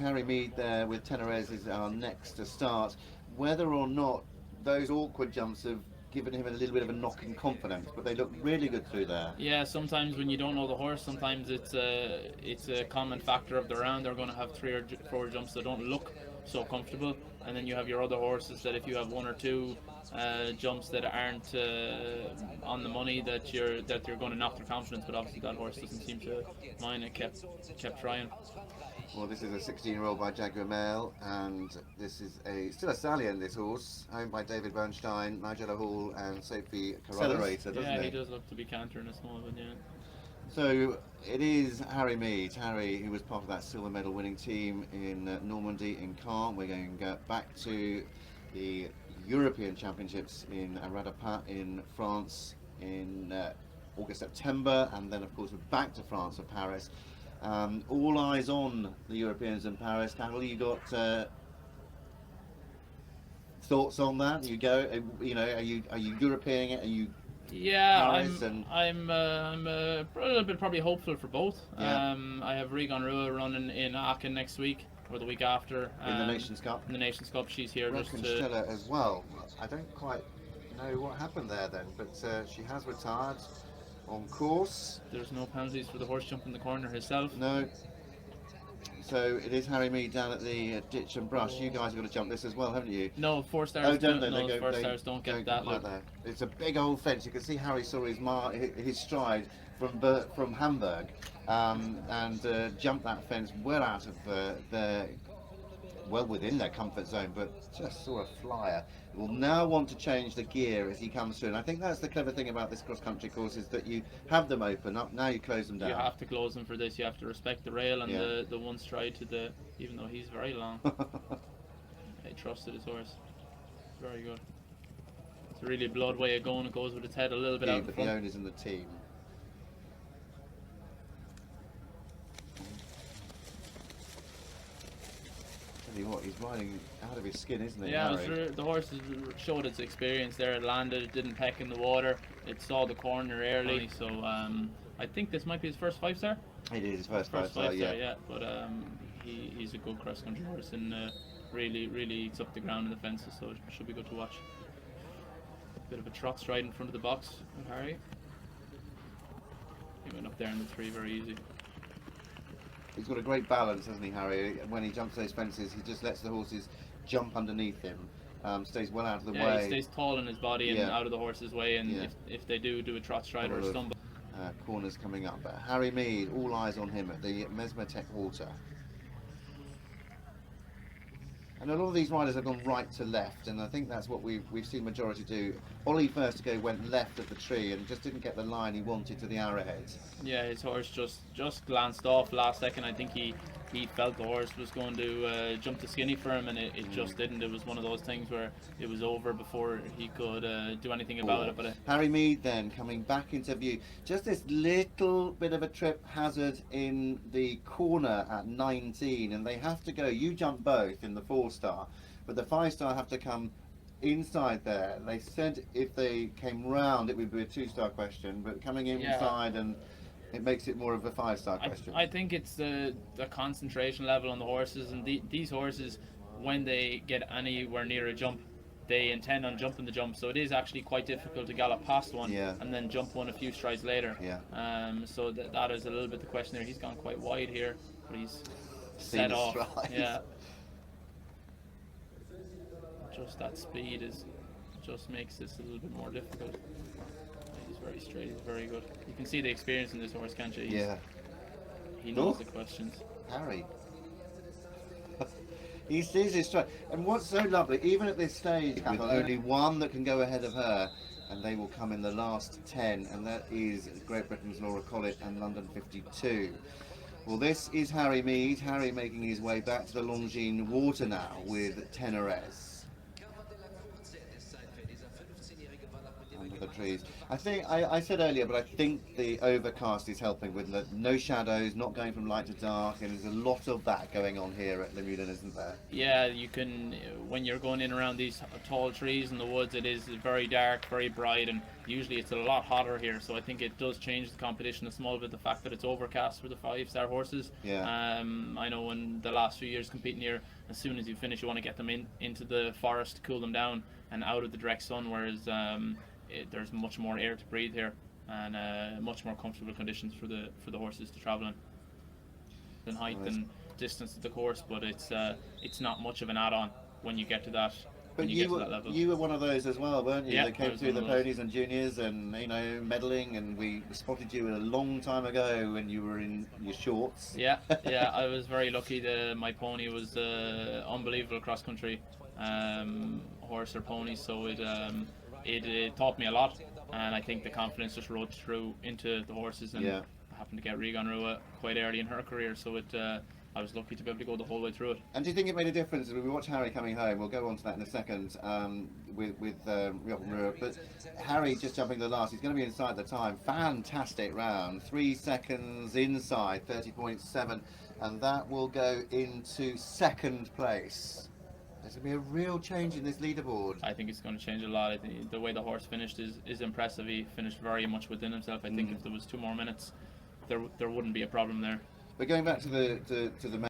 Harry Meade there with TENAREZE is our next to start. Whether or not those awkward jumps have given him a little bit of a knock in confidence, but they look really good through there. Yeah, sometimes when you don't know the horse, sometimes it's a common factor of the round. They're going to have three or four jumps that don't look so comfortable, and then you have your other horses that if you have one or two jumps that aren't on the money, that you're going to knock their confidence. But obviously that horse doesn't seem to mind. It kept trying. Well, this is a 16-year-old by Jaguar male, and this is still a stallion, this horse, owned by David Bernstein, Nigella Hall, and Sophie Accelerator, doesn't Yeah, he? he does look to be cantering a small one. Yeah. So it is Harry Meade, Harry, who was part of that silver medal winning team in Normandy in Caen. We're going back to the European Championships in Radapin in France in August, September, and then of course we're back to France for Paris. All eyes on the Europeans in Paris. Carol, you got thoughts on that? You go, are you European it? Are you Yeah, Paris and I'm a little bit probably hopeful for both. Yeah. I have Regan Rua running in Aachen next week or the week after. In the Nations Cup? In the Nations Cup, she's here just to. Stella as well. I don't quite know what happened there then, but she has retired on course. There's no penalties for the horse jump in the corner herself. No. So it is Harry Meade down at the ditch and brush. You guys have got to jump this as well, haven't you? No, 4 stars. Oh, don't they? No, They go, 4 stars don't get that look. there. It's a big old fence. You can see Harry saw his stride from Hamburg, and jumped that fence well out of well within their comfort zone, but just saw a flyer. Will now want to change the gear as he comes through, and I think that's the clever thing about this cross-country course is that you have them open up. Now you close them down. You have to close them for this. You have to respect the rail and Yeah. the one stride to the. Even though he's very long, he trusted his horse. Very good. It's really a blood way of going. It goes with its head a little bit out But the the front. owners and the team. Tell you what, he's riding out of his skin, isn't he? Yeah, Harry? the horse showed its experience there. It landed, it didn't peck in the water. It saw the corner early, so I think this might be his first 5-star. It is his first First five-star, 5-star, yeah. yeah. But he's a good cross-country horse and really eats up the ground in the fences, so it should be good to watch. Bit of a trot stride in front of the box with Harry. He went up there in the 3 very easy. He's got a great balance, hasn't he, Harry? When he jumps those fences, he just lets the horses jump underneath him, stays well out of the way. He stays tall in his body and out of the horse's way, and Yeah. if they do a trot stride or a stumble. Corners coming up. But Harry Meade, all eyes on him at the Mesmetech Water. And a lot of these riders have gone right to left, and I think that's what we've seen majority do. Ollie first ago went left of the tree and just didn't get the line he wanted to the arrowheads. Yeah, his horse just glanced off last second. I think he felt the horse was going to jump to skinny for him, and it just didn't. It was one of those things where it was over before he could do anything about it. But Harry Meade then coming back into view. Just this little bit of a trip hazard in the corner at 19, and they have to go. You jump both in the 4-star, but the 5-star have to come inside there. They said if they came round it would be a 2-star question, but coming inside and it makes it more of a 5-star question. I think it's the concentration level on the horses, and these horses, when they get anywhere near a jump, they intend on jumping the jump. So it is actually quite difficult to gallop past one and then jump one a few strides later. So that is a little bit the question there. He's gone quite wide here, but he's set off. Yeah. Just that speed just makes this a little bit more difficult. He's very straight. He's very good. You can see the experience in this horse, can't you? He knows the questions. Harry. He sees his stride. And what's so lovely, even at this stage, with only one that can go ahead of her, and they will come in the last 10, and that is Great Britain's Laura Collett and London 52. Well, this is Harry Meade. Harry making his way back to the Longines Water now with TENAREZE. the trees. I think I said earlier, but I think the overcast is helping with no shadows, not going from light to dark, and there's a lot of that going on here at Luhmuhlen, isn't there? Yeah, you can, when you're going in around these tall trees in the woods, it is very dark, very bright, and usually it's a lot hotter here, so I think it does change the competition a small bit, the fact that it's overcast for the 5-star horses. Yeah. I know in the last few years competing here, as soon as you finish you want to get them into the forest to cool them down and out of the direct sun, whereas there's much more air to breathe here, and much more comfortable conditions for the horses to travel in than height and distance of the course, but it's not much of an add-on when you get to that. But when you get to that level. you were one of those as well, weren't you? Yeah, That I came was through one the of those. ponies and juniors, and medaling, and we spotted you a long time ago when you were in your shorts. Yeah, I was very lucky. My pony was unbelievable cross-country horse or pony, so it taught me a lot, and I think the confidence just rode through into the horses, and Yeah. I happened to get Regan Rua quite early in her career, so I was lucky to be able to go the whole way through it. And do you think it made a difference? We watch Harry coming home. We'll go on to that in a second with Rua. But Harry just jumping the last. He's going to be inside the time. Fantastic round. 3 seconds inside, 30.7, and that will go into second place. There's going to be a real change in this leaderboard. I think it's going to change a lot. I think the way the horse finished is impressive. He finished very much within himself. I think if there was 2 more minutes, there wouldn't be a problem there. But going back to the